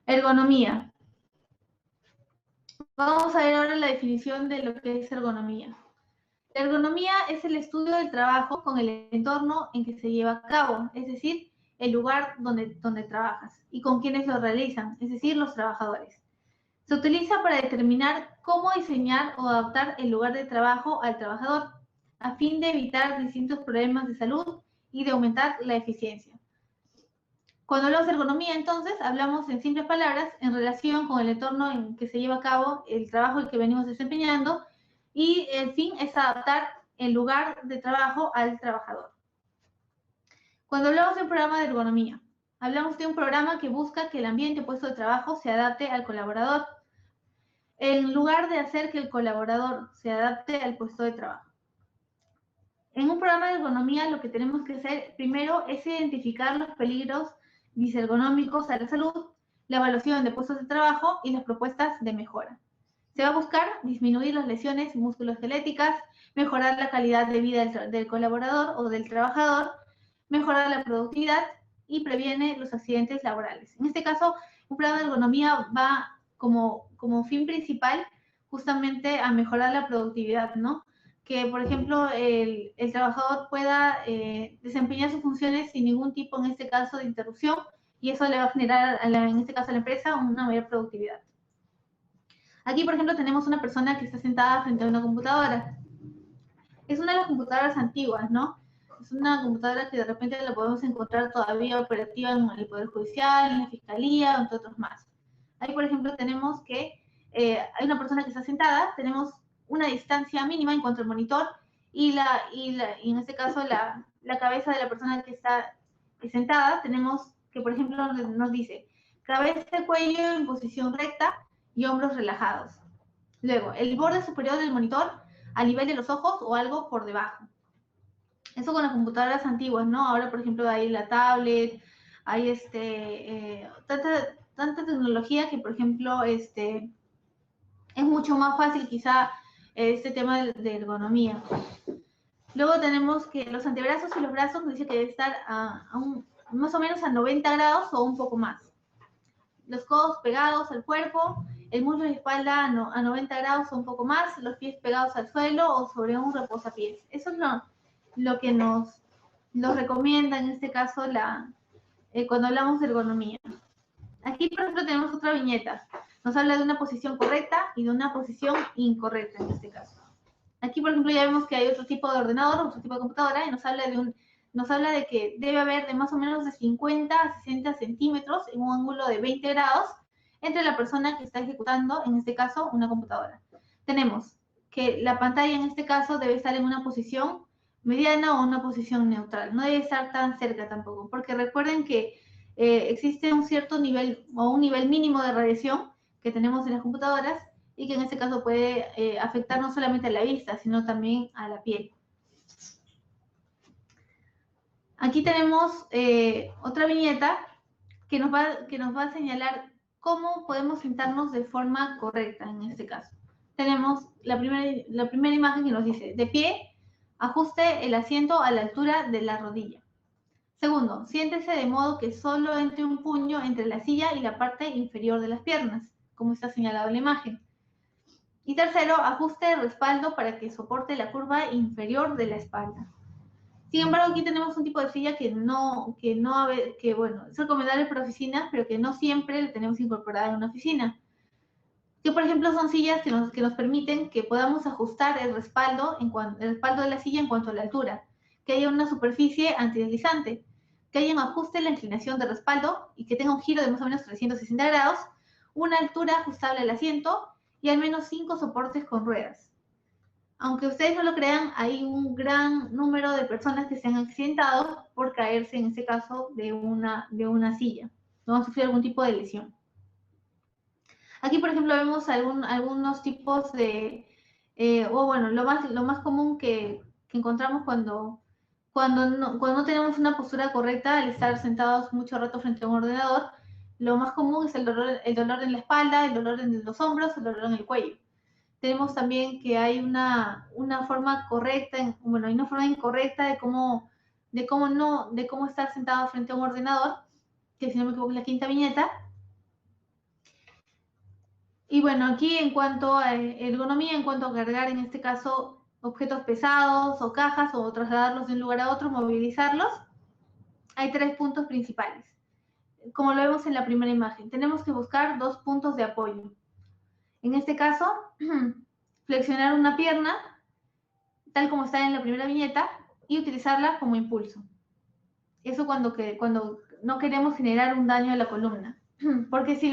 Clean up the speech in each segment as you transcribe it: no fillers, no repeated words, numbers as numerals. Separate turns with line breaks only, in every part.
Ergonomía. Vamos a ver ahora la definición de lo que es ergonomía. La ergonomía es el estudio del trabajo con el entorno en que se lleva a cabo, es decir, el lugar donde trabajas y con quienes lo realizan, es decir, los trabajadores. Se utiliza para determinar cómo diseñar o adaptar el lugar de trabajo al trabajador, a fin de evitar distintos problemas de salud y de aumentar la eficiencia. Cuando hablamos de ergonomía, entonces, hablamos en simples palabras en relación con el entorno en que se lleva a cabo el trabajo que venimos desempeñando y el fin es adaptar el lugar de trabajo al trabajador. Cuando hablamos de un programa de ergonomía, hablamos de un programa que busca que el ambiente o puesto de trabajo se adapte al colaborador, en lugar de hacer que el colaborador se adapte al puesto de trabajo. En un programa de ergonomía lo que tenemos que hacer primero es identificar los peligros disergonómicos a la salud, la evaluación de puestos de trabajo y las propuestas de mejora. Se va a buscar disminuir las lesiones musculoesqueléticas, mejorar la calidad de vida del colaborador o del trabajador, mejorar la productividad y previene los accidentes laborales. En este caso, un programa de ergonomía va como fin principal justamente a mejorar la productividad, ¿no? Que, por ejemplo, el trabajador pueda desempeñar sus funciones sin ningún tipo, en este caso, de interrupción, y eso le va a generar, en este caso, a la empresa una mayor productividad. Aquí, por ejemplo, tenemos una persona que está sentada frente a una computadora. Es una de las computadoras antiguas, ¿no? Es una computadora que de repente la podemos encontrar todavía operativa en el Poder Judicial, en la Fiscalía, entre otros más. Ahí, por ejemplo, tenemos que hay una persona que está sentada, tenemos una distancia mínima en cuanto al monitor y en este caso la cabeza de la persona que está sentada, tenemos que, por ejemplo, nos dice cabeza y cuello en posición recta y hombros relajados. Luego, el borde superior del monitor a nivel de los ojos o algo por debajo. Eso con las computadoras antiguas, ¿no? Ahora, por ejemplo, hay la tablet, hay tanta tecnología que, por ejemplo, es mucho más fácil quizá este tema de ergonomía. Luego tenemos que los antebrazos y los brazos nos dice que debe estar más o menos a 90 grados o un poco más. Los codos pegados al cuerpo, el muslo y la espalda a 90 grados o un poco más, los pies pegados al suelo o sobre un reposapiés. Eso es lo que nos recomienda en este caso cuando hablamos de ergonomía. Aquí, por ejemplo, tenemos otra viñeta. Nos habla de una posición correcta y de una posición incorrecta en este caso. Aquí, por ejemplo, ya vemos que hay otro tipo de ordenador, otro tipo de computadora, y nos habla de que debe haber de más o menos de 50 a 60 centímetros en un ángulo de 20 grados entre la persona que está ejecutando, en este caso, una computadora. Tenemos que la pantalla, en este caso, debe estar en una posición mediana o una posición neutral. No debe estar tan cerca tampoco, porque recuerden que existe un cierto nivel o un nivel mínimo de radiación que tenemos en las computadoras y que en este caso puede afectar no solamente a la vista, sino también a la piel. Aquí tenemos otra viñeta que nos va a señalar cómo podemos sentarnos de forma correcta en este caso. Tenemos la primera imagen que nos dice, de pie, ajuste el asiento a la altura de la rodilla. Segundo, siéntese de modo que solo entre un puño entre la silla y la parte inferior de las piernas, como está señalado en la imagen. Y tercero, ajuste el respaldo para que soporte la curva inferior de la espalda. Sin embargo, aquí tenemos un tipo de silla que bueno, es recomendable para oficinas, pero que no siempre la tenemos incorporada en una oficina. Que, por ejemplo, son sillas que nos permiten que podamos ajustar el respaldo de la silla en cuanto a la altura, que haya una superficie antideslizante, que haya un ajuste en la inclinación de respaldo y que tenga un giro de más o menos 360 grados, una altura ajustable al asiento y al menos 5 soportes con ruedas. Aunque ustedes no lo crean, hay un gran número de personas que se han accidentado por caerse, en este caso, de una silla. No han sufrido algún tipo de lesión. Aquí, por ejemplo, vemos algunos tipos de, bueno, lo más común que encontramos cuando no tenemos una postura correcta al estar sentados mucho rato frente a un ordenador, lo más común es el dolor en la espalda, el dolor en los hombros, el dolor en el cuello. Tenemos también que hay una forma correcta, hay una forma incorrecta de cómo estar sentado frente a un ordenador, que si no me equivoco es la quinta viñeta, Y bueno, aquí en cuanto a ergonomía, en cuanto a cargar, en este caso, objetos pesados o cajas o trasladarlos de un lugar a otro, movilizarlos, hay 3 puntos principales. Como lo vemos en la primera imagen, tenemos que buscar 2 puntos de apoyo. En este caso, flexionar una pierna, tal como está en la primera viñeta, y utilizarla como impulso. Eso cuando no queremos generar un daño a la columna. Porque si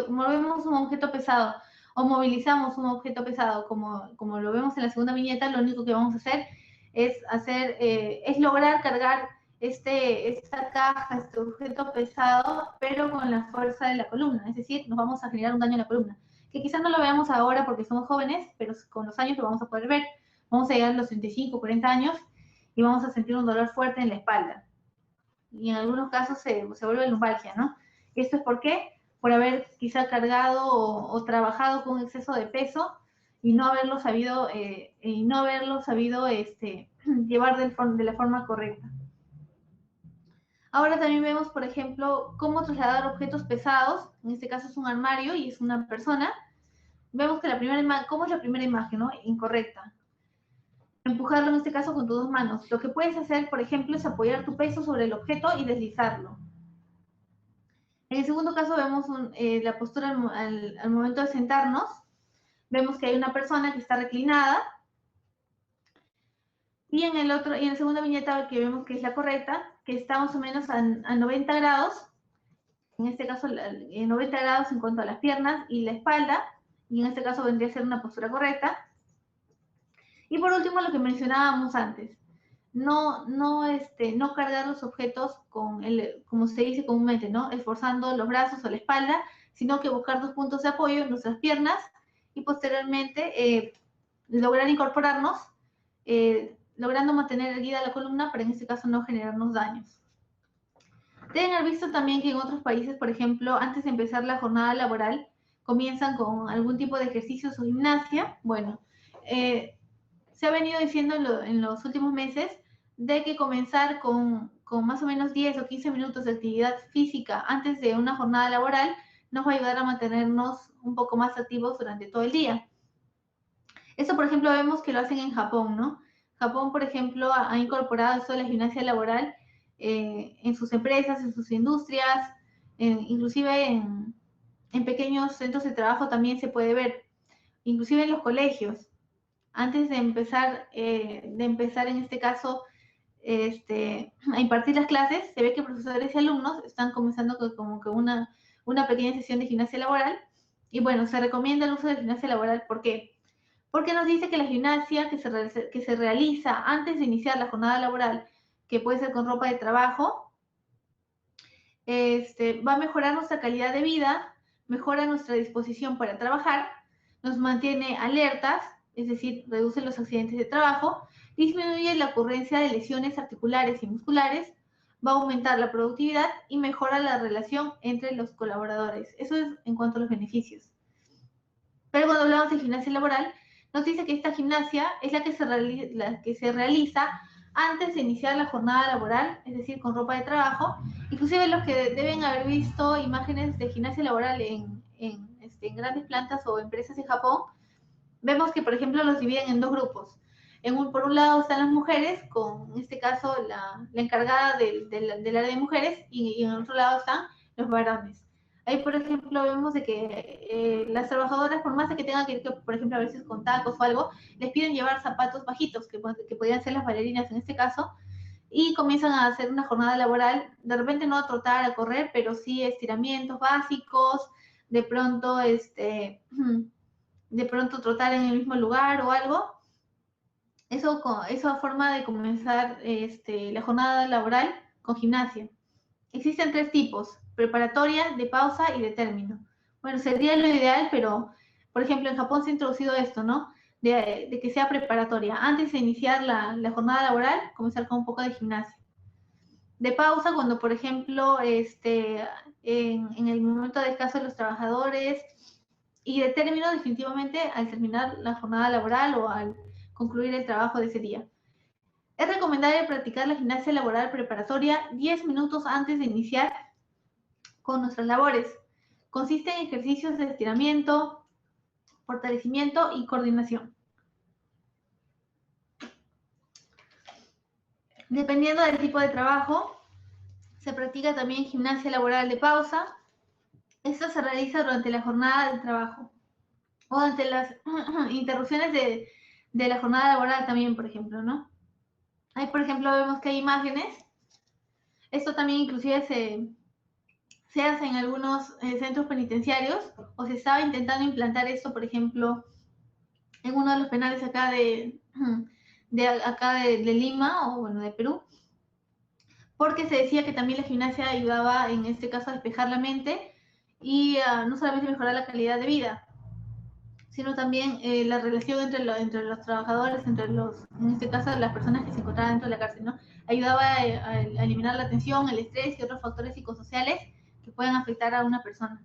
movemos un objeto pesado o movilizamos un objeto pesado, como lo vemos en la segunda viñeta, lo único que vamos a hacer es lograr cargar esta caja, este objeto pesado, pero con la fuerza de la columna. Es decir, nos vamos a generar un daño en la columna. Que quizás no lo veamos ahora porque somos jóvenes, pero con los años lo vamos a poder ver. Vamos a llegar a los 35, 40 años y vamos a sentir un dolor fuerte en la espalda. Y en algunos casos se vuelve lumbalgia, ¿no? ¿Esto es por qué? Por haber quizá cargado o trabajado con exceso de peso y no haberlo sabido, llevar de la forma correcta. Ahora también vemos, por ejemplo, cómo trasladar objetos pesados. En este caso es un armario y es una persona. Vemos que ¿cómo es la primera imagen, no? Incorrecta. Empujarlo en este caso con tus 2 manos. Lo que puedes hacer, por ejemplo, es apoyar tu peso sobre el objeto y deslizarlo. En el segundo caso vemos la postura al momento de sentarnos. Vemos que hay una persona que está reclinada. Y en la segunda viñeta que vemos que es la correcta, que está más o menos a 90 grados. En este caso, 90 grados en cuanto a las piernas y la espalda. Y en este caso vendría a ser una postura correcta. Y por último, lo que mencionábamos antes. No cargar los objetos como se dice comúnmente, ¿no? Esforzando los brazos o la espalda, sino que buscar 2 puntos de apoyo en nuestras piernas y posteriormente lograr incorporarnos, logrando mantener erguida la columna, pero en este caso no generarnos daños. Deben haber visto también que en otros países, por ejemplo, antes de empezar la jornada laboral, comienzan con algún tipo de ejercicios o gimnasia. Bueno, se ha venido diciendo en los últimos meses de que comenzar con más o menos 10 o 15 minutos de actividad física antes de una jornada laboral nos va a ayudar a mantenernos un poco más activos durante todo el día. Eso, por ejemplo, vemos que lo hacen en Japón, ¿no? Japón, por ejemplo, ha incorporado esto de la gimnasia laboral en sus empresas, en sus industrias, inclusive en pequeños centros de trabajo también se puede ver, inclusive en los colegios. Antes de empezar en este caso a impartir las clases, se ve que profesores y alumnos están comenzando como que una pequeña sesión de gimnasia laboral. Y bueno, se recomienda el uso de gimnasia laboral. ¿Por qué? Porque nos dice que la gimnasia que se realiza antes de iniciar la jornada laboral, que puede ser con ropa de trabajo, va a mejorar nuestra calidad de vida, mejora nuestra disposición para trabajar, nos mantiene alertas, es decir, reduce los accidentes de trabajo, disminuye la ocurrencia de lesiones articulares y musculares, va a aumentar la productividad y mejora la relación entre los colaboradores. Eso es en cuanto a los beneficios. Pero cuando hablamos de gimnasia laboral, nos dice que esta gimnasia es la que se realiza antes de iniciar la jornada laboral, es decir, con ropa de trabajo. Inclusive los que deben haber visto imágenes de gimnasia laboral en grandes plantas o empresas en Japón, vemos que, por ejemplo, los dividen en 2 grupos. Por un lado están las mujeres, en este caso la encargada del área de mujeres, y en el otro lado están los varones. Ahí, por ejemplo, vemos de que las trabajadoras, por más de que tengan que ir, por ejemplo, a veces con tacos o algo, les piden llevar zapatos bajitos, que podrían ser las bailarinas en este caso, y comienzan a hacer una jornada laboral, de repente no a trotar, a correr, pero sí estiramientos básicos, de pronto trotar en el mismo lugar o algo. Eso forma de comenzar la jornada laboral con gimnasia. Existen 3 tipos: preparatoria, de pausa y de término. Bueno, sería lo ideal, pero, por ejemplo, en Japón se ha introducido esto, ¿no? De que sea preparatoria. Antes de iniciar la jornada laboral, comenzar con un poco de gimnasia. De pausa, cuando, por ejemplo, en el momento de descanso de los trabajadores, y de término, definitivamente, al terminar la jornada laboral o al concluir el trabajo de ese día. Es recomendable practicar la gimnasia laboral preparatoria 10 minutos antes de iniciar con nuestras labores. Consiste en ejercicios de estiramiento, fortalecimiento y coordinación. Dependiendo del tipo de trabajo, se practica también gimnasia laboral de pausa. Esto se realiza durante la jornada de trabajo o ante las interrupciones de la jornada laboral también, por ejemplo, ¿no? Ahí, por ejemplo, vemos que hay imágenes. Esto también inclusive se hace en algunos centros penitenciarios, o se estaba intentando implantar esto, por ejemplo, en uno de los penales acá de Lima, o bueno, de Perú, porque se decía que también la gimnasia ayudaba, en este caso, a despejar la mente y no solamente mejorar la calidad de vida, sino también la relación entre los trabajadores, en este caso, las personas que se encontraban dentro de la cárcel, ¿no? Ayudaba a eliminar la tensión, el estrés y otros factores psicosociales que pueden afectar a una persona.